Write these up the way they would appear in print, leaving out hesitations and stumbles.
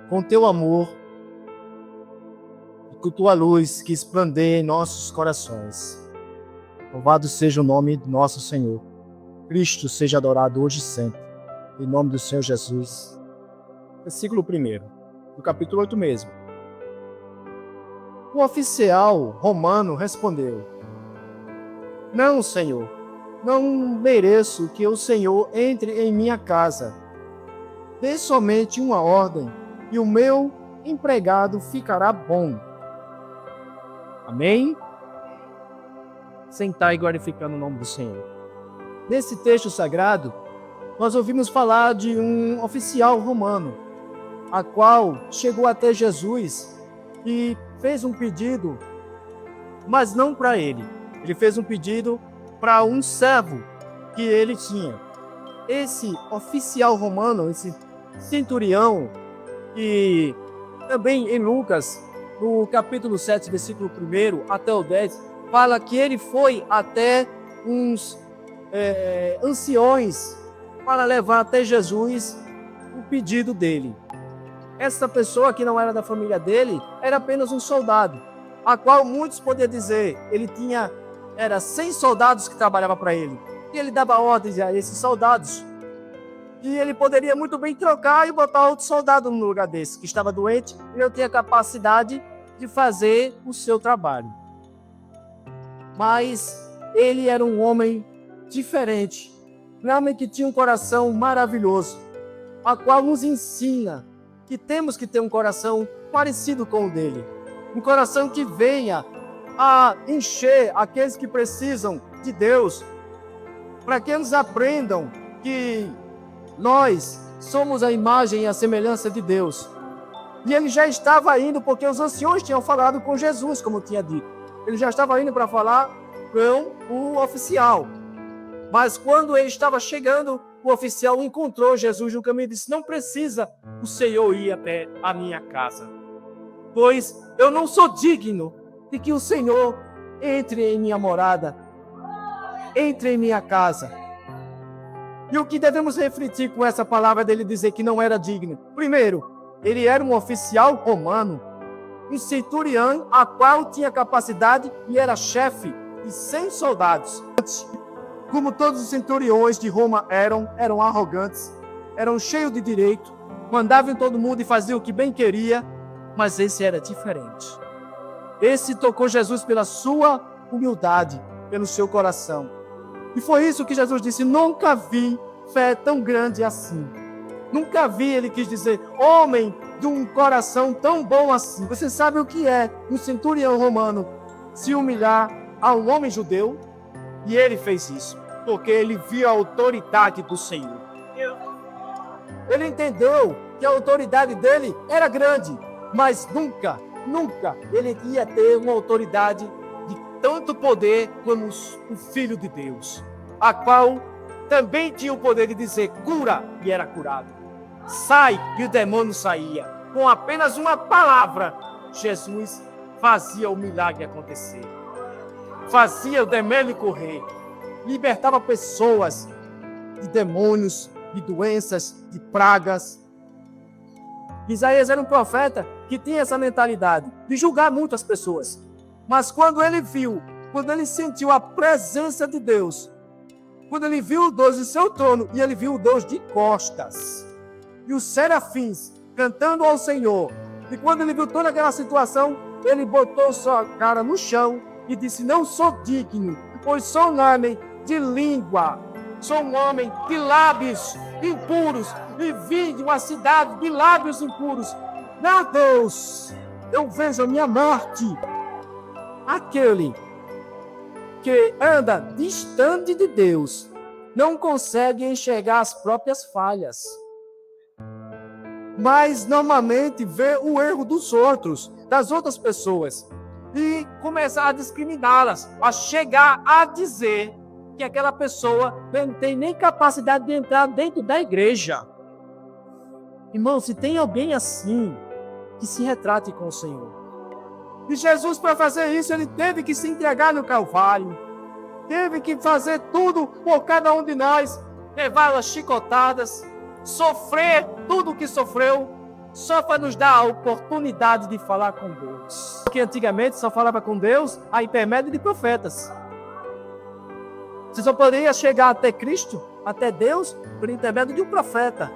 com teu amor e com tua luz que esplandeia em nossos corações. Louvado seja o nome do nosso Senhor. Cristo seja adorado hoje e sempre. Em nome do Senhor Jesus. Versículo 1, do capítulo 8 mesmo. O oficial romano respondeu: Não, Senhor, não mereço que o Senhor entre em minha casa. Dê somente uma ordem e o meu empregado ficará bom. Amém? Sentar e glorificando o nome do Senhor. Nesse texto sagrado, nós ouvimos falar de um oficial romano, a qual chegou até Jesus e fez um pedido, mas não para ele. Ele fez um pedido para um servo que ele tinha. Esse oficial romano, esse centurião, e também em Lucas, no capítulo 7, versículo 1 até o 10, fala que ele foi até uns anciões para levar até Jesus o pedido dele. Essa pessoa que não era da família dele era apenas um soldado, a qual muitos poderiam dizer, era 100 soldados que trabalhavam para ele. E ele dava ordens a esses soldados. E ele poderia muito bem trocar e botar outro soldado no lugar desse, que estava doente e não tinha capacidade de fazer o seu trabalho. Mas ele era um homem diferente, um homem que tinha um coração maravilhoso, a qual nos ensina que temos que ter um coração parecido com o dele. Um coração que venha a encher aqueles que precisam de Deus, para que eles aprendam que nós somos a imagem e a semelhança de Deus. E ele já estava indo, porque os anciões tinham falado com Jesus, como eu tinha dito. Ele já estava indo para falar com o oficial. Mas quando ele estava chegando, o oficial encontrou Jesus no caminho e disse: Não precisa o Senhor ir até a minha casa, pois eu não sou digno de que o Senhor entre em minha morada, entre em minha casa. E o que devemos refletir com essa palavra dele dizer que não era digno? Primeiro, ele era um oficial romano, um centurião, a qual tinha capacidade e era chefe de 100 soldados. Como todos os centuriões de Roma eram arrogantes, eram cheios de direito, mandavam em todo mundo e faziam o que bem queria, mas esse era diferente. Esse tocou Jesus pela sua humildade, pelo seu coração. E foi isso que Jesus disse: Nunca vi fé tão grande assim. Nunca vi, ele quis dizer, homem de um coração tão bom assim. Você sabe o que é um centurião romano se humilhar a um homem judeu? E ele fez isso, porque ele viu a autoridade do Senhor. Ele entendeu que a autoridade dele era grande, mas nunca ele ia ter uma autoridade de tanto poder como o Filho de Deus, a qual também tinha o poder de dizer cura, e era curado. Sai, e o demônio saía. Com apenas uma palavra, Jesus fazia o milagre acontecer. Fazia o demônio correr. Libertava pessoas de demônios, de doenças, de pragas. Isaías era um profeta que tinha essa mentalidade de julgar muitas pessoas. Mas quando ele sentiu a presença de Deus, quando ele viu o Deus em seu trono, e ele viu o Deus de costas, e os serafins cantando ao Senhor, e quando ele viu toda aquela situação, ele botou sua cara no chão e disse: Não sou digno, pois sou um homem de língua, sou um homem de lábios impuros, e vim de uma cidade de lábios impuros. Meu Deus, eu vejo a minha morte. Aquele que anda distante de Deus não consegue enxergar as próprias falhas, mas normalmente vê o erro dos outros, das outras pessoas, e começa a discriminá-las, a chegar a dizer que aquela pessoa não tem nem capacidade de entrar dentro da igreja. Irmão, se tem alguém assim, que se retrate com o Senhor. E Jesus, para fazer isso, ele teve que se entregar no Calvário, teve que fazer tudo por cada um de nós, levar as chicotadas, sofrer tudo o que sofreu, só para nos dar a oportunidade de falar com Deus. Porque antigamente só falava com Deus a intermédio de profetas. Você só poderia chegar até Cristo, até Deus, por intermédio de um profeta.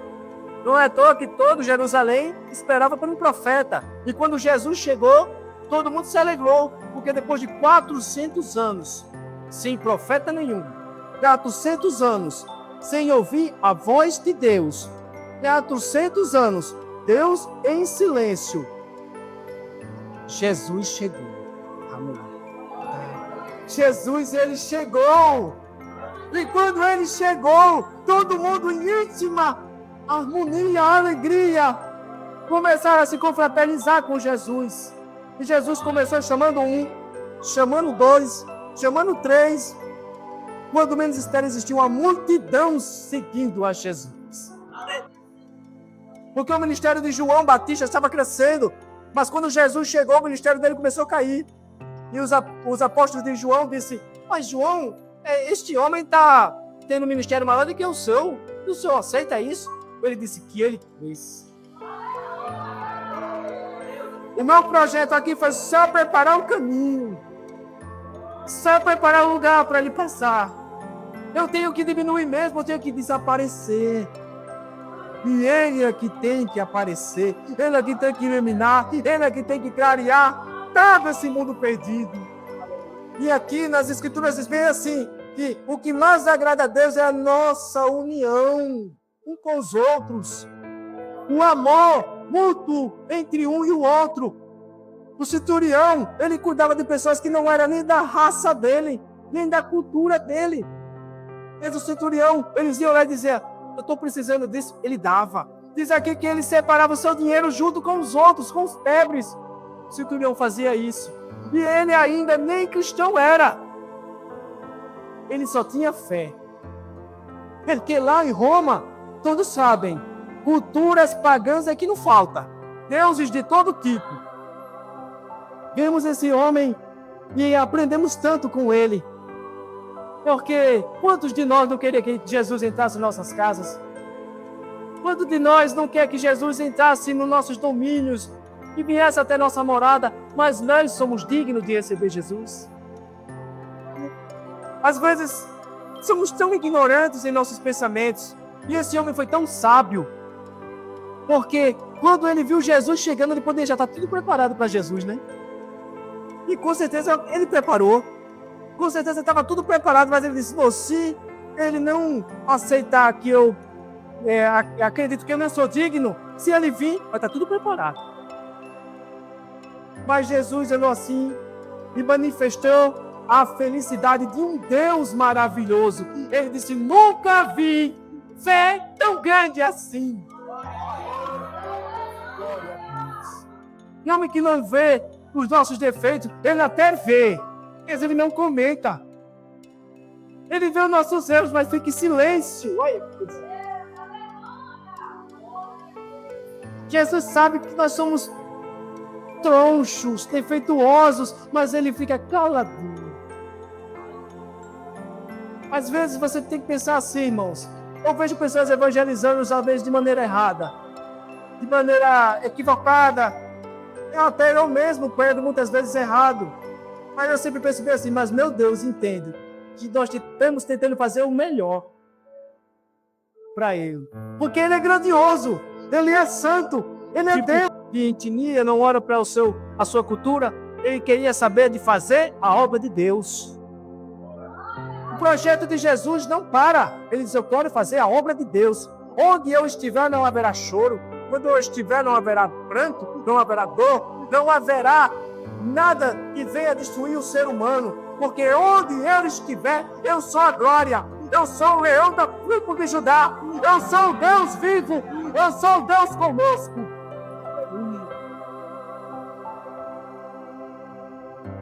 Não é à toa que todo Jerusalém esperava por um profeta. E quando Jesus chegou, todo mundo se alegrou, porque depois de 400 anos, sem profeta nenhum, 400 anos, sem ouvir a voz de Deus, 400 anos, Deus em silêncio, Jesus chegou. Amém. Jesus, ele chegou. E quando ele chegou, todo mundo em íntima harmonia, alegria, começaram a se confraternizar com Jesus. E Jesus começou chamando um, chamando dois, chamando três. Quando menos espera, existia uma multidão seguindo a Jesus. Porque o ministério de João Batista estava crescendo. Mas quando Jesus chegou, o ministério dele começou a cair. E os apóstolos de João disseram: mas João, este homem está tendo um ministério maior do que o seu. E o senhor aceita isso? Ele disse que ele fez. O meu projeto aqui foi só preparar o caminho. Só preparar o lugar para ele passar. Eu tenho que diminuir mesmo, eu tenho que desaparecer. E ele é que tem que aparecer. Ele é que tem que iluminar. Ele é que tem que clarear todo esse mundo perdido. E aqui nas Escrituras diz bem assim, que o que mais agrada a Deus é a nossa união um com os outros. O amor mútuo entre um e o outro. O centurião, ele cuidava de pessoas que não eram nem da raça dele, nem da cultura dele. Mas o centurião, eles iam lá e diziam: eu estou precisando disso. Ele dava. Diz aqui que ele separava o seu dinheiro junto com os outros, com os pobres. O centurião fazia isso. E ele ainda nem cristão era. Ele só tinha fé. Porque lá em Roma, todos sabem, culturas pagãs é que não falta. Deuses de todo tipo. Vemos esse homem e aprendemos tanto com ele. Porque quantos de nós não queriam que Jesus entrasse em nossas casas? Quantos de nós não quer que Jesus entrasse nos nossos domínios e viesse até nossa morada, mas nós somos dignos de receber Jesus? Às vezes, somos tão ignorantes em nossos pensamentos. E esse homem foi tão sábio, porque quando ele viu Jesus chegando, ele poderia já estar tudo preparado para Jesus, né? E com certeza ele preparou. Com certeza estava tudo preparado, mas ele disse: se ele não aceitar que eu acredito que eu não sou digno, se ele vir, vai estar tudo preparado. Mas Jesus olhou assim e manifestou a felicidade de um Deus maravilhoso. Ele disse: nunca vi fé tão grande assim. E homem que não vê os nossos defeitos, ele até vê, mas ele não comenta. Ele vê os nossos erros, mas fica em silêncio. Olha. Jesus sabe que nós somos tronchos, defeituosos, mas ele fica caladinho. Às vezes você tem que pensar assim, irmãos. Eu vejo pessoas evangelizando, às vezes, de maneira errada, de maneira equivocada. Até eu mesmo prego muitas vezes errado. Mas eu sempre percebi assim: mas meu Deus, entendo que nós estamos tentando fazer o melhor para Ele. Porque Ele é grandioso, Ele é santo, Ele é Deus. De etnia, não ora para a sua cultura. Ele queria saber de fazer a obra de Deus. O projeto de Jesus não para. Ele diz: eu quero fazer a obra de Deus. Onde eu estiver não haverá choro. Quando eu estiver não haverá pranto, não haverá dor, não haverá nada que venha destruir o ser humano. Porque onde eu estiver, eu sou a glória. Eu sou o leão da tribo de Judá. Eu sou o Deus vivo. Eu sou o Deus conosco.